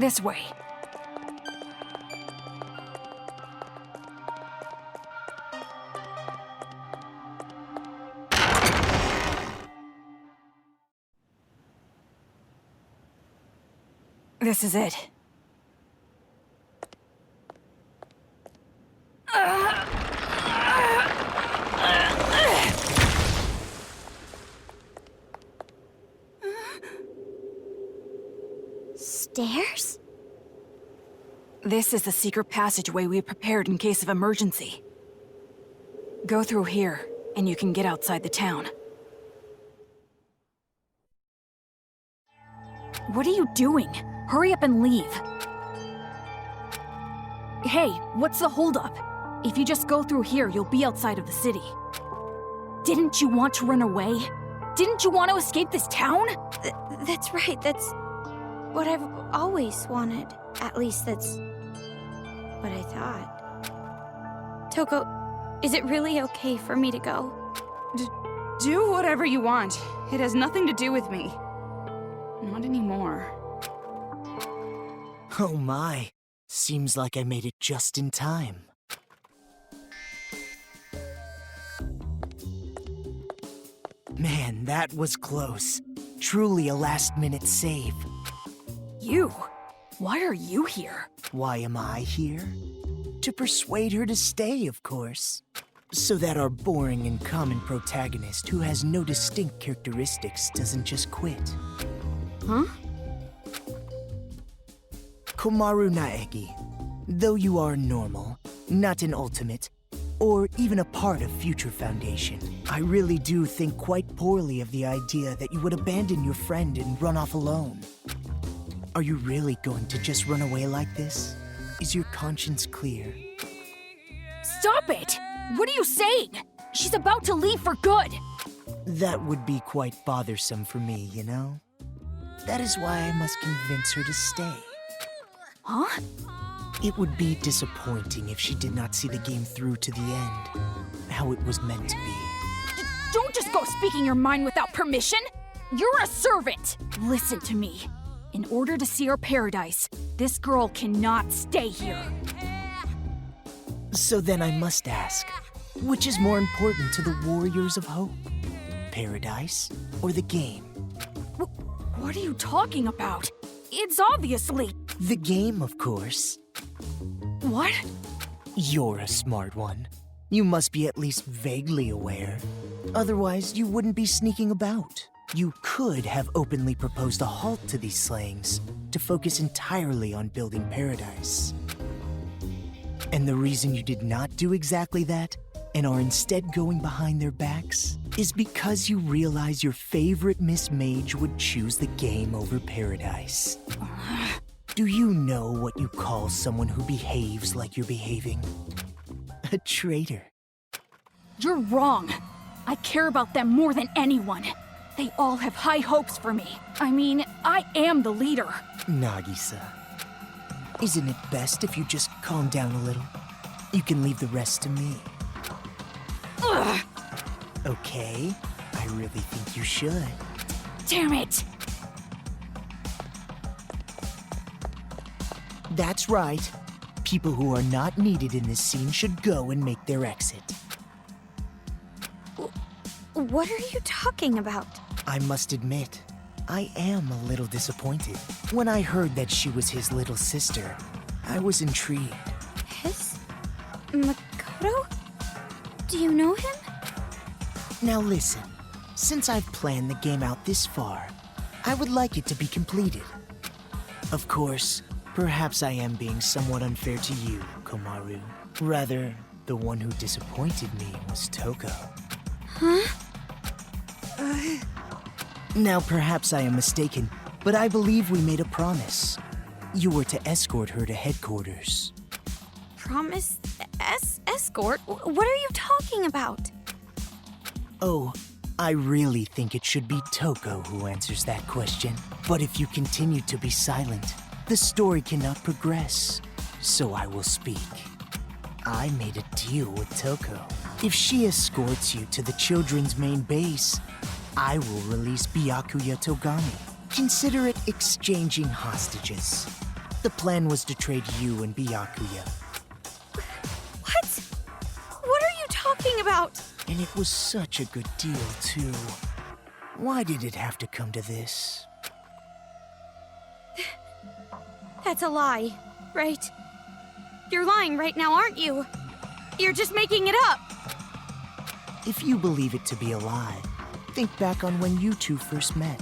This way. This is it. Stairs? This is the secret passageway we prepared in case of emergency. Go through here, and you can get outside the town. What are you doing? Hurry up and leave. Hey, what's the holdup? If you just go through here, you'll be outside of the city. Didn't you want to run away? Didn't you want to escape this town? That's right, that's what I've always wanted. At least that's what I thought. Toko, is it really okay for me to go? Do whatever you want. It has nothing to do with me. Not anymore. Oh my. Seems like I made it just in time. Man, that was close. Truly a last-minute save. You? Why are you here? Why am I here? To persuade her to stay, of course. So that our boring and common protagonist who has no distinct characteristics doesn't just quit. Huh? Komaru Naegi, though you are normal, not an ultimate, or even a part of Future Foundation, I really do think quite poorly of the idea that you would abandon your friend and run off alone. Are you really going to just run away like this? Is your conscience clear? Stop it! What are you saying? She's about to leave for good! That would be quite bothersome for me, you know? That is why I must convince her to stay. Huh? It would be disappointing if she did not see the game through to the end, how it was meant to be. Don't just go speaking your mind without permission! You're a servant! Listen to me. In order to see our paradise, this girl cannot stay here. So then I must ask, which is more important to the Warriors of Hope? Paradise or the game? What are you talking about? It's obviously... The game, of course. What? You're a smart one. You must be at least vaguely aware. Otherwise, you wouldn't be sneaking about. You could have openly proposed a halt to these slayings, to focus entirely on building paradise. And the reason you did not do exactly that, and are instead going behind their backs, is because you realize your favorite Miss Mage would choose the game over paradise. Do you know what you call someone who behaves like you're behaving? A traitor. You're wrong. I care about them more than anyone. They all have high hopes for me. I mean, I am the leader. Nagisa, isn't it best if you just calm down a little? You can leave the rest to me. Ugh. Okay, I really think you should. Damn it! That's right. People who are not needed in this scene should go and make their exit. What are you talking about? I must admit, I am a little disappointed. When I heard that she was his little sister, I was intrigued. His? Makoto? Do you know him? Now listen, since I've planned the game out this far, I would like it to be completed. Of course, perhaps I am being somewhat unfair to you, Komaru. Rather, the one who disappointed me was Toko. Huh? Now perhaps I am mistaken, but I believe we made a promise. You were to escort her to headquarters. Promise? Escort? What are you talking about? Oh, I really think it should be Toko who answers that question. But if you continue to be silent, the story cannot progress. So I will speak. I made a deal with Toko. If she escorts you to the children's main base, I will release Byakuya Togami. Consider it exchanging hostages. The plan was to trade you and Byakuya, What? What are you talking about? and it was such a good deal, too. Why did it have to come to this? That's a lie, right? You're lying right now, aren't you? You're just making it up. If you believe it to be a lie, think back on when you two first met.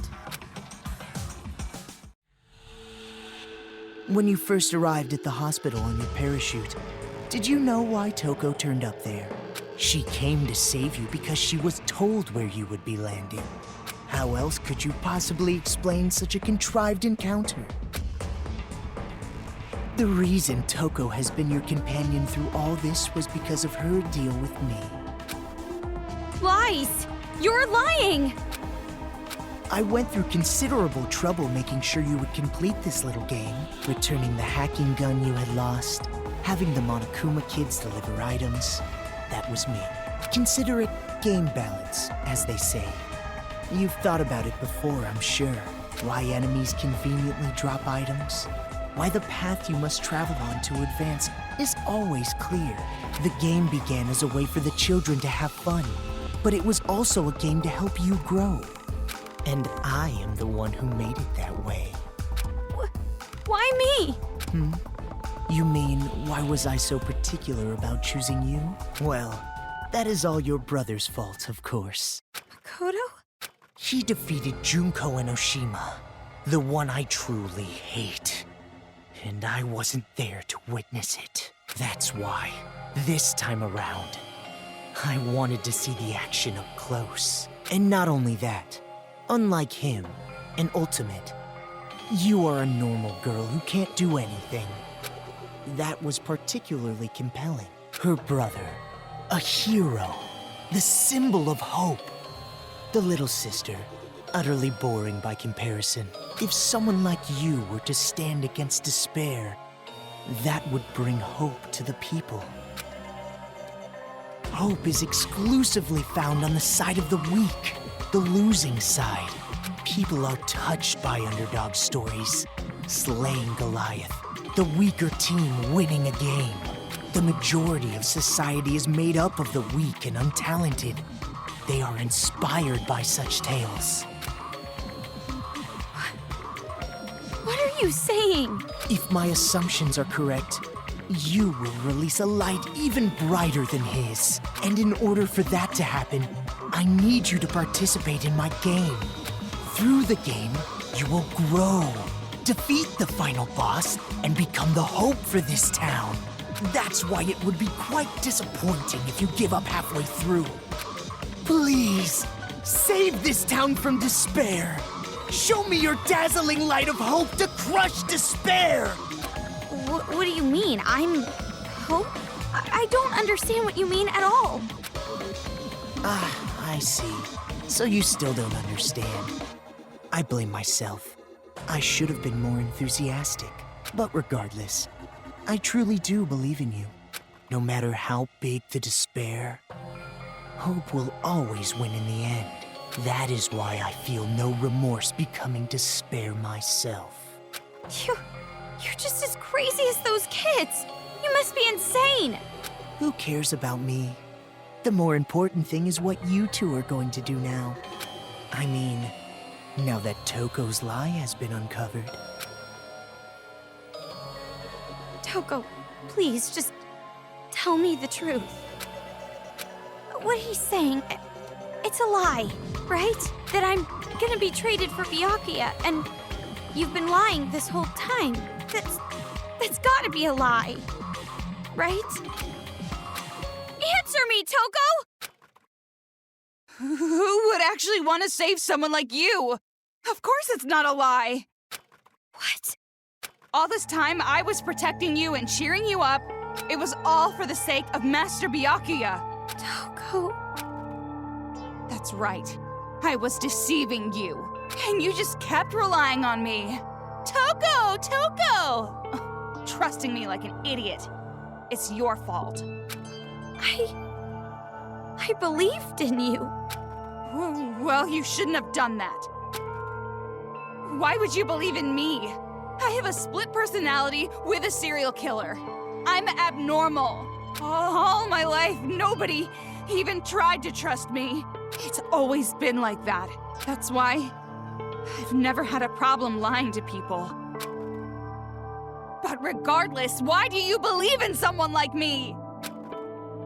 When you first arrived at the hospital on your parachute, did you know why Toko turned up there? She came to save you because she was told where you would be landing. How else could you possibly explain such a contrived encounter? The reason Toko has been your companion through all this was because of her deal with me. Lies! You're lying! I went through considerable trouble making sure you would complete this little game, returning the hacking gun you had lost, having the Monokuma kids deliver items. That was me. Consider it game balance, as they say. You've thought about it before, I'm sure. Why enemies conveniently drop items? Why the path you must travel on to advance is always clear. The game began as a way for the children to have fun, but it was also a game to help you grow. And I am the one who made it that way. Why me? You mean, why was I so particular about choosing you? Well, that is all your brother's fault, of course. Makoto? He defeated Junko and Oshima, the one I truly hate. And I wasn't there to witness it. That's why, this time around, I wanted to see the action up close. And not only that, unlike him, an ultimate, you are a normal girl who can't do anything. That was particularly compelling. Her brother, a hero, the symbol of hope. The little sister, utterly boring by comparison. If someone like you were to stand against despair, that would bring hope to the people. Hope is exclusively found on the side of the weak, the losing side. People are touched by underdog stories, slaying Goliath, the weaker team winning a game. The majority of society is made up of the weak and untalented. They are inspired by such tales. What are you saying? If my assumptions are correct, you will release a light even brighter than his. And in order for that to happen, I need you to participate in my game. Through the game, you will grow, defeat the final boss, and become the hope for this town. That's why it would be quite disappointing if you give up halfway through. Please, save this town from despair. Show me your dazzling light of hope to crush despair. What do you mean? I'm hope? I don't understand what you mean at all. I see. So you still don't understand. I blame myself. I should have been more enthusiastic. But regardless, I truly do believe in you. No matter how big the despair, hope will always win in the end. That is why I feel no remorse becoming despair myself. You're just as crazy as those kids. You must be insane. Who cares about me? The more important thing is what you two are going to do now. I mean, now that Toko's lie has been uncovered. Toko, please, just tell me the truth. What he's saying, it's a lie, right? That I'm gonna be traded for Byakuya, and you've been lying this whole time. That's gotta be a lie, right? Answer me, Toko! Who would actually want to save someone like you? Of course it's not a lie. What? All this time, I was protecting you and cheering you up. It was all for the sake of Master Byakuya. Toko... That's right. I was deceiving you. And you just kept relying on me. Toko! Toko! Trusting me like an idiot. It's your fault. I believed in you. Well, you shouldn't have done that. Why would you believe in me? I have a split personality with a serial killer. I'm abnormal. All my life, nobody even tried to trust me. It's always been like that. That's why I've never had a problem lying to people. But regardless, why do you believe in someone like me?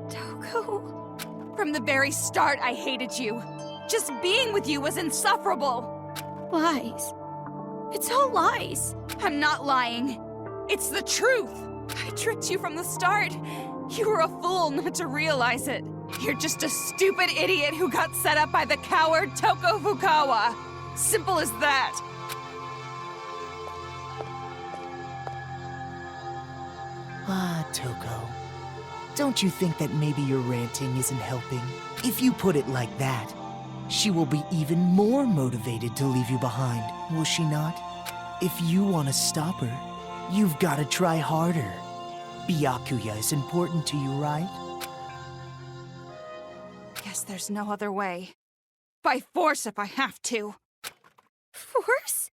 Toko. From the very start, I hated you. Just being with you was insufferable. Lies. It's all lies. I'm not lying. It's the truth. I tricked you from the start. You were a fool not to realize it. You're just a stupid idiot who got set up by the coward Toko Fukawa. Simple as that. Ah, Toko. Don't you think that maybe your ranting isn't helping? If you put it like that, she will be even more motivated to leave you behind, will she not? If you want to stop her, you've got to try harder. Byakuya is important to you, right? Guess there's no other way. By force if I have to. Force?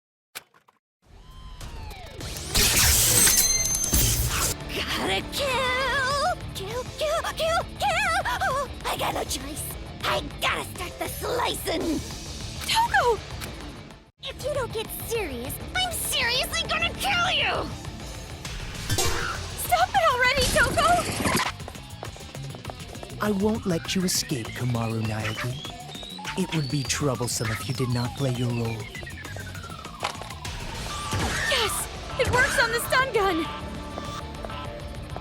Gotta kill! Kill, kill, kill, kill! Oh, I got no choice. I gotta start the slicing! Toko! If you don't get serious, I'm seriously gonna kill you! Stop it already, Toko! I won't let you escape, Komaru Naegi. It would be troublesome if you did not play your role. Yes! It works on the stun gun!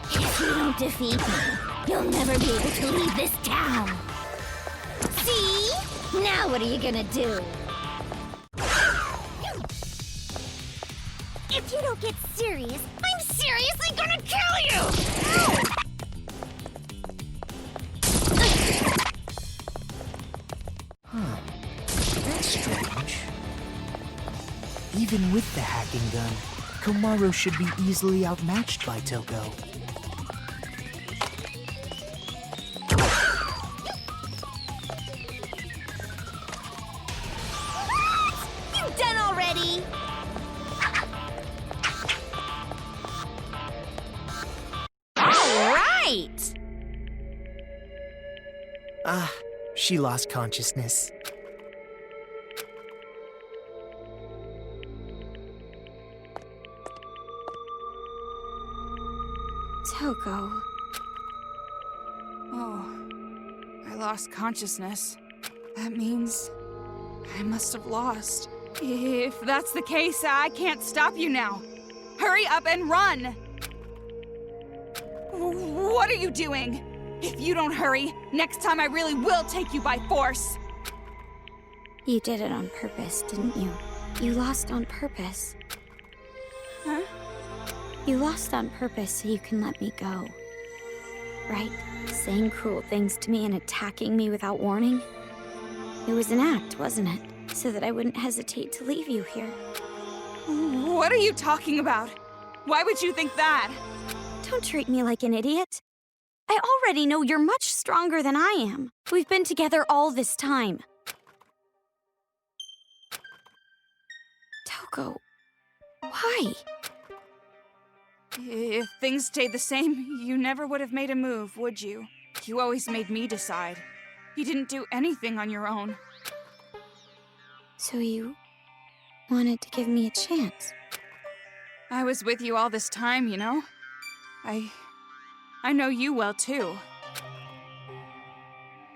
If you don't defeat me, you'll never be able to leave this town. See? Now what are you gonna do? If you don't get serious, I'm seriously gonna kill you! That's strange. Even with the hacking gun, Komaru should be easily outmatched by Toko. You done already? All right! Ah, she lost consciousness. Toko. Oh, I lost consciousness. That means I must have lost. If that's the case, I can't stop you now. Hurry up and run! What are you doing? If you don't hurry, next time I really will take you by force. You did it on purpose, didn't you? You lost on purpose. Huh? You lost on purpose so you can let me go. Right? Saying cruel things to me and attacking me without warning? It was an act, wasn't it? So that I wouldn't hesitate to leave you here. What are you talking about? Why would you think that? Don't treat me like an idiot. I already know you're much stronger than I am. We've been together all this time. Toko, why? If things stayed the same, you never would have made a move, would you? You always made me decide. You didn't do anything on your own. So you wanted to give me a chance? I was with you all this time, you know? I know you well, too.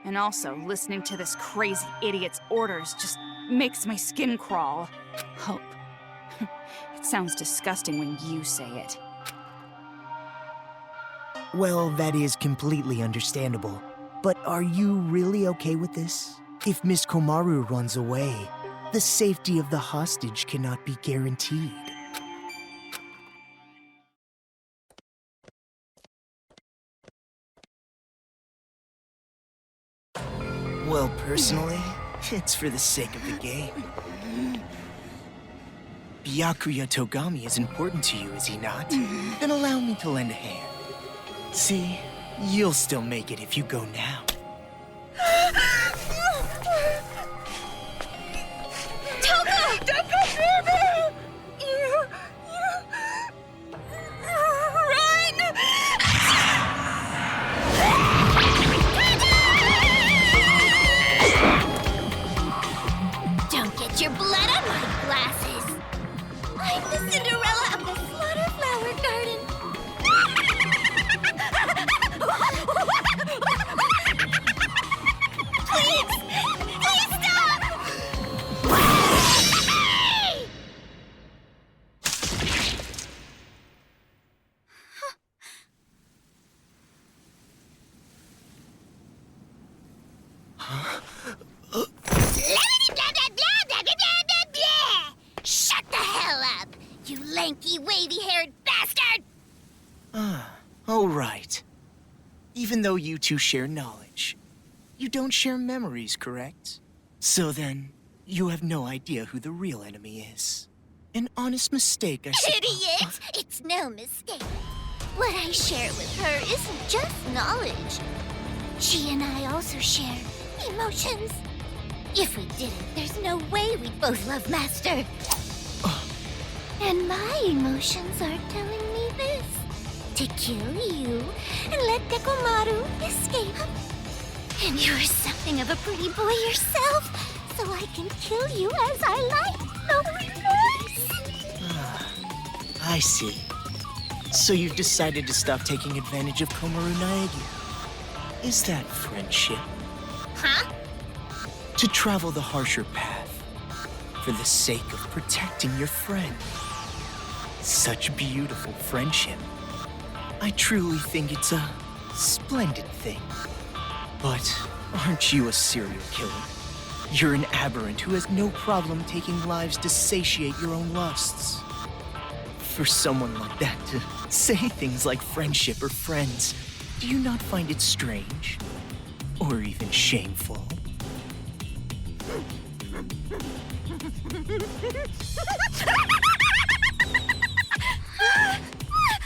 And also, listening to this crazy idiot's orders just makes my skin crawl. Hope. It sounds disgusting when you say it. Well, that is completely understandable. But are you really okay with this? If Miss Komaru runs away, the safety of the hostage cannot be guaranteed. Well, personally, it's for the sake of the game. Byakuya Togami is important to you, is he not? Then allow me to lend a hand. See, you'll still make it if you go now. Toko! Don't go near me! the Cinderella of the Slaughter Flower Garden. Please! Please stop! Shut the hell up, you lanky, wavy-haired bastard! Oh, right. Even though you two share knowledge, you don't share memories, correct? So then, you have no idea who the real enemy is. An honest mistake, I suppose. Idiot! It's no mistake. What I share with her isn't just knowledge. She and I also share emotions. If we didn't, there's no way we'd both love Master. And my emotions are telling me this. To kill you and let Dekomaru escape. And you're something of a pretty boy yourself, so I can kill you as I like. No remorse. I see. So you've decided to stop taking advantage of Komaru Naegi. Is that friendship? Huh? To travel the harsher path, for the sake of protecting your friend. Such beautiful friendship. I truly think it's a splendid thing. But aren't you a serial killer? You're an aberrant who has no problem taking lives to satiate your own lusts. For someone like that to say things like friendship or friends, do you not find it strange? Or even shameful?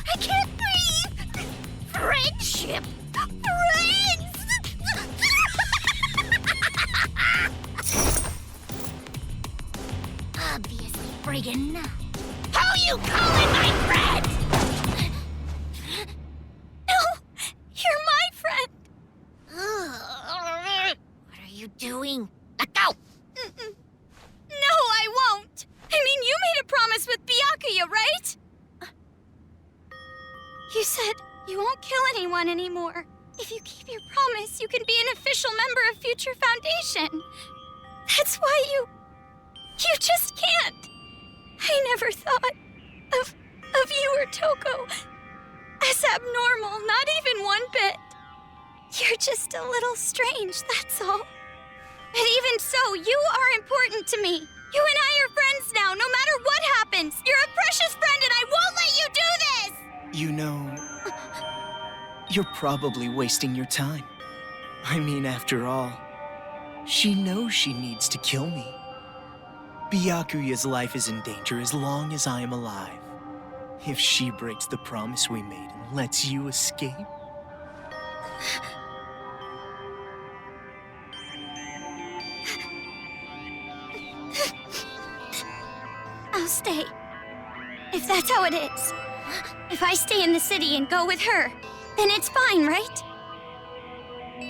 I can't breathe! Friendship! Friends! Obviously friggin' not. How you calling my friend? No! You're my friend! What are you doing? Let go! No, I won't! I mean, you made a promise with Byakuya, right? You said you won't kill anyone anymore. If you keep your promise, you can be an official member of Future Foundation. That's why you just can't. I never thought of you or Toko as abnormal, not even one bit. You're just a little strange, that's all. But even so, you are important to me. You and I are friends now, no matter what happens. You're a precious friend and I won't let you do this! You know, you're probably wasting your time. I mean, after all, she knows she needs to kill me. Byakuya's life is in danger as long as I am alive. If she breaks the promise we made and lets you escape... I'll stay. If that's how it is. If I stay in the city and go with her, then it's fine, right?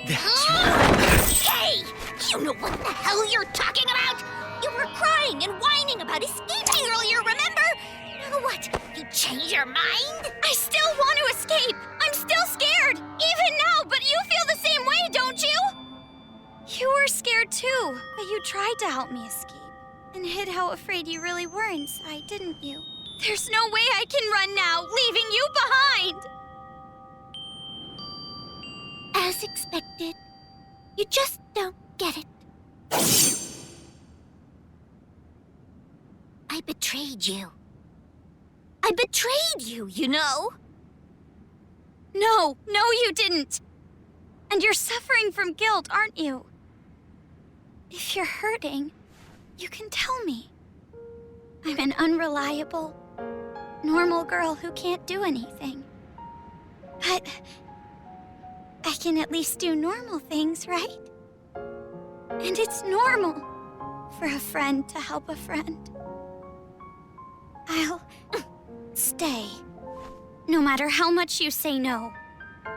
That's right. Hey! You know what the hell you're talking about? You were crying and whining about escaping earlier, remember? Now what? You change your mind? I still want to escape! I'm still scared! Even now, but you feel the same way, don't you? You were scared too, but you tried to help me escape. And hid how afraid you really were inside, didn't you? There's no way I can run now, leaving you behind! As expected. You just don't get it. I betrayed you. I betrayed you, you know? No, you didn't. And you're suffering from guilt, aren't you? If you're hurting, you can tell me. I'm an unreliable, normal girl who can't do anything. But I can at least do normal things, right? And it's normal for a friend to help a friend. I'll stay. No matter how much you say no,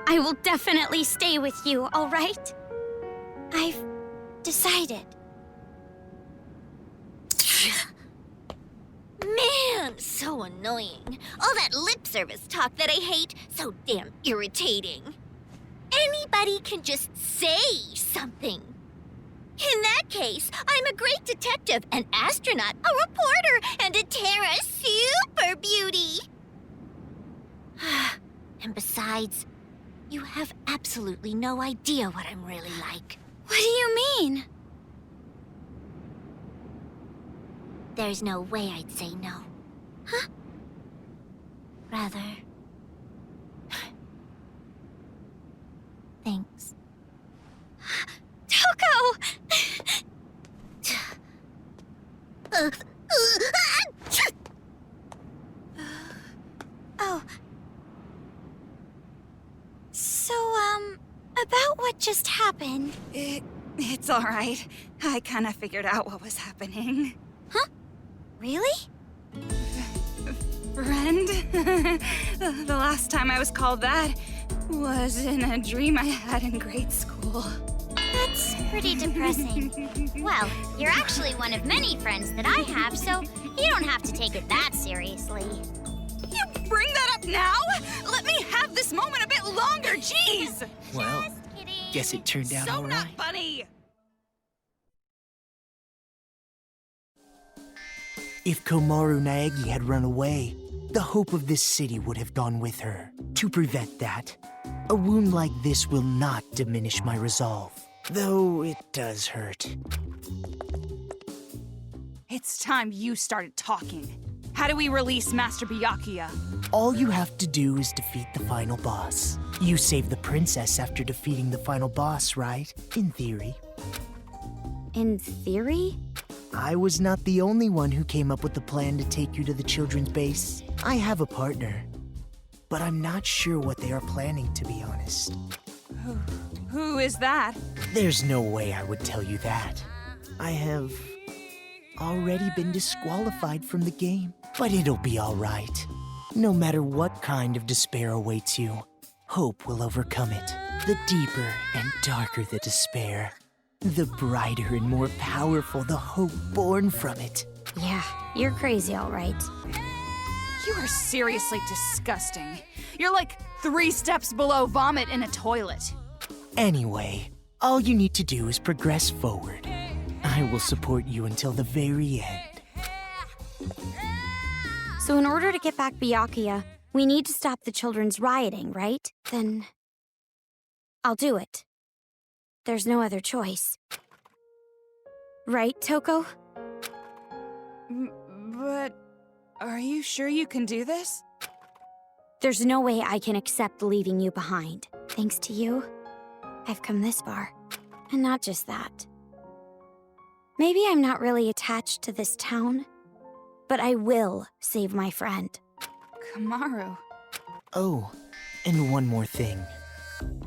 I will definitely stay with you, all right? I've decided. Man, sounds so annoying. All that lip service talk that I hate, so damn irritating. Anybody can just say something. In that case, I'm a great detective, an astronaut, a reporter, and a Terra super beauty. And besides, you have absolutely no idea what I'm really like. What do you mean? There's no way I'd say no. Huh? Rather... Thanks. Toko! Oh. So, about what just happened. It's all right. I kind of figured out what was happening. Huh? Really? Friend? The last time I was called that was in a dream I had in grade school. That's pretty depressing. Well, you're actually one of many friends that I have, so you don't have to take it that seriously. You bring that up now? Let me have this moment a bit longer, jeez! Well, Just kidding. guess it turned out So all not right. funny! If Komaru Naegi had run away, the hope of this city would have gone with her. To prevent that, a wound like this will not diminish my resolve, though it does hurt. It's time you started talking. How do we release Master Byakuya? All you have to do is defeat the final boss. You saved the princess after defeating the final boss, right? In theory. In theory? I was not the only one who came up with the plan to take you to the children's base. I have a partner, but I'm not sure what they are planning, to be honest. Who is that? There's no way I would tell you that. I have already been disqualified from the game, but it'll be all right. No matter what kind of despair awaits you, hope will overcome it. The deeper and darker the despair, the brighter and more powerful the hope born from it. Yeah, you're crazy, all right. You are seriously disgusting. You're like 3 steps below vomit in a toilet. Anyway, all you need to do is progress forward. I will support you until the very end. So in order to get back Byakuya, we need to stop the children's rioting, right? Then I'll do it. There's no other choice. Right, Toko? But are you sure you can do this? There's no way I can accept leaving you behind. Thanks to you, I've come this far. And not just that. Maybe I'm not really attached to this town, but I will save my friend. Komaru. Oh, and one more thing.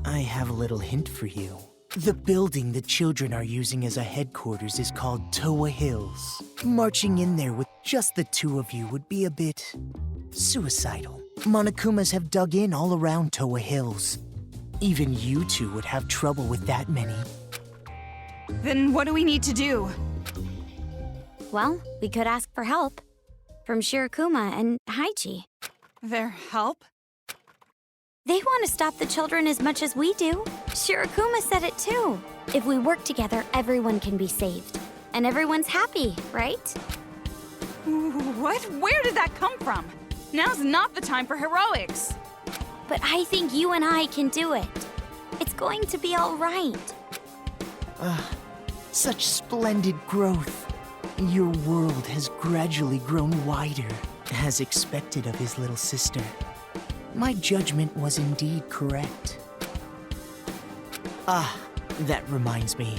I have a little hint for you. The building the children are using as a headquarters is called Towa Hills. Marching in there with just the two of you would be a bit suicidal. Monokumas have dug in all around Towa Hills. Even you two would have trouble with that many. Then what do we need to do? Well, we could ask for help. From Shirokuma and Haichi. Their help? They want to stop the children as much as we do. Shirokuma said it too. If we work together, everyone can be saved. And everyone's happy, right? What? Where did that come from? Now's not the time for heroics. But I think you and I can do it. It's going to be all right. Such splendid growth. Your world has gradually grown wider, as expected of his little sister. My judgment was indeed correct. That reminds me.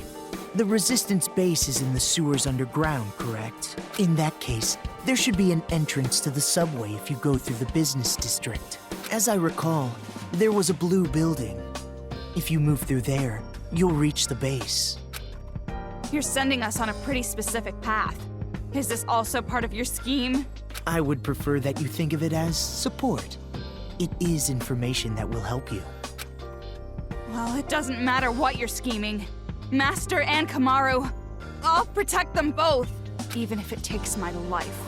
The Resistance base is in the sewers underground, correct? In that case, there should be an entrance to the subway if you go through the business district. As I recall, there was a blue building. If you move through there, you'll reach the base. You're sending us on a pretty specific path. Is this also part of your scheme? I would prefer that you think of it as support. It is information that will help you. Well, it doesn't matter what you're scheming. Master and Komaru, I'll protect them both, even if it takes my life.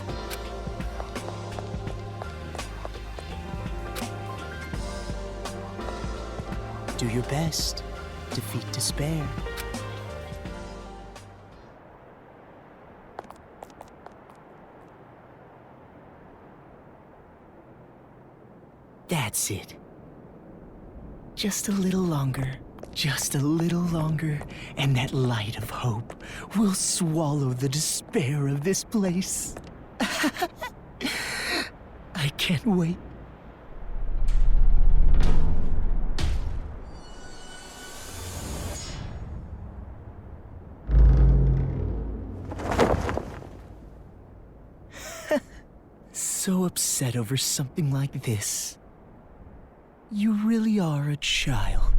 do your best. Defeat despair. That's it. Just a little longer. Just a little longer, and that light of hope will swallow the despair of this place. I can't wait. So upset over something like this. You really are a child.